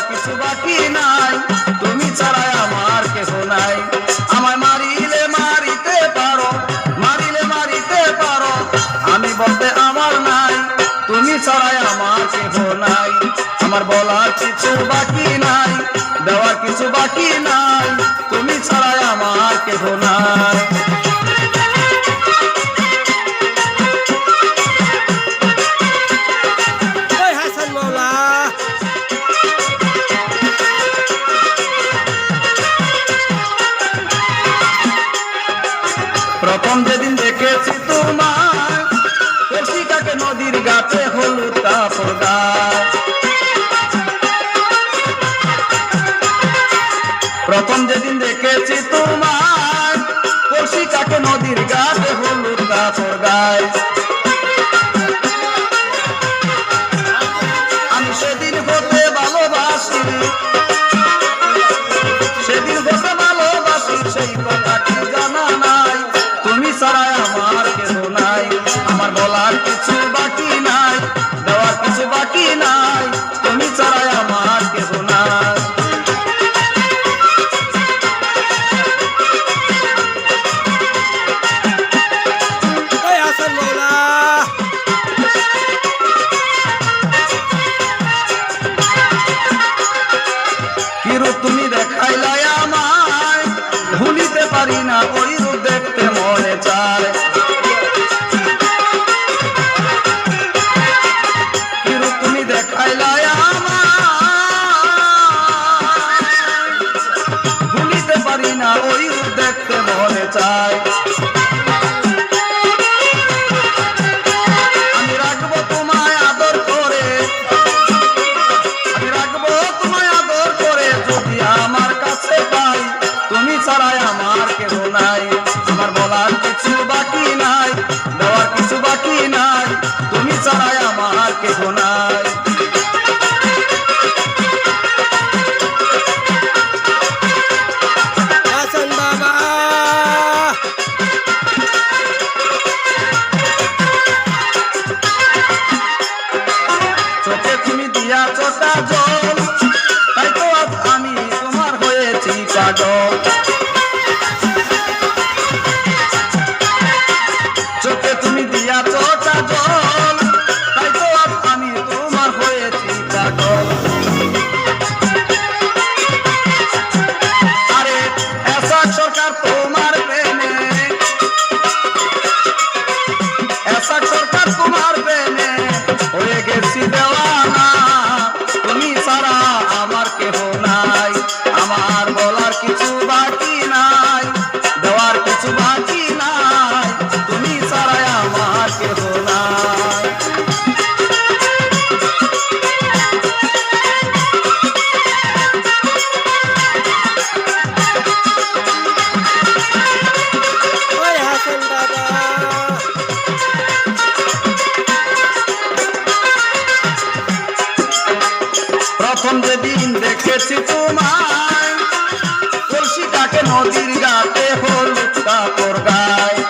কিছু বাকি নাই, তুমি ছাড়া আমার কেহ নাই। আমায় মারিলে মারিতে পারো, মারিলে মারিতে পারো, আমি বলতে আমার নাই, তুমি ছাড়া আমার কেহ নাই। আমার বলার কিছু বাকি নাই, দেওয়ার কিছু বাকি নাই, তুমি ছাড়া আমার কেহ নাই। প্রথম যেদিন দেখেছি তোমায়, কলসিটাকে নদীর ঘাটে হলুদ কাপড় গায়ে। প্রথম যেদিন দেখেছি তোমায়, কলসিটাকে নদীর ঘাটে হলুদ কাপড় গায়ে। আমি সেদিন হতে ভালোবাসি, সেদিন হতে ভালোবাসি, সেই কথাটি জানা নাই, তুমি ছাড়া আমার কেহ নাই। আমার বলার কিছু বাকি নাই, দেওয়ার কিছু বাকি নাই, তুমি ছাড়া আমার কেহ নাই। কিরূপ তুমি দেখাইলাই আমায়, ভুলিতে পারি না, ওই রূপ দেখতে মনে চায়। কিরূপ তুমি দেখাইলাই আমায়, ভুলিতে পারি না, ওই রূপ দেখতে মনে চায়। আমি রাখবো তোমায় আদর করে, আমি রাখবো তোমায় আদর করে, যদি আমার কাছে পাই, তুমি ছাড়াই আমার কেহ নাই। আমার বলার কিছু বাকি নাই, দেওয়ার কিছু বাকি নাই, তুমি ছাড়াই আমার কেহ নাই। চোখে তুমি দিয়া চোটা জল, তাই তো আজ আমি তোমার হয়েছি পাগল। চোখে তুমি দিয়া চোটা জল, তাই তো আজ আমি তোমার হয়েছি পাগল। আরে এসা সরকার তোমার প্রেমে, এসা সরকার তোমার প্রেমে হয়ে গেছি দেওয়ানা, তুমি ছাড়া আমার কেহ নাই। আমার বলার কিছু বাকি নাই, দেওয়ার কিছু বাকি নাই, তুমি ছাড়া আমার কেহ নাই। প্রথম যেদিন দেখেছি তোমায়, কলসিটাকে নদীর ঘাটে হলুদ কাপড় গায়ে।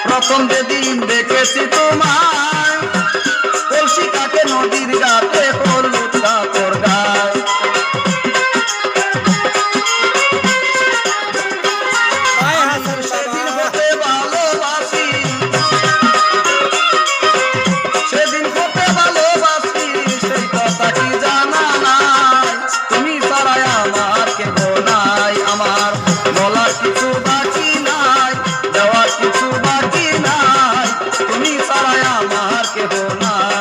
প্রথম যেদিন দেখেছি তোমায়, কলসিটাকে নদীর ঘাটে হলুদ কাপড় গায়ে। সেদিন হতে ভালোবাসি, সেদিন হতে ভালোবাসি, সেই কথাটি জানা নাই, তুমি ছাড়া আমার কেহ নাই। আমার বলার কিছু বাকি নাই, দেওয়ার কিছু বাকি নাই, তুমি ছাড়া আমার কেহ নাই।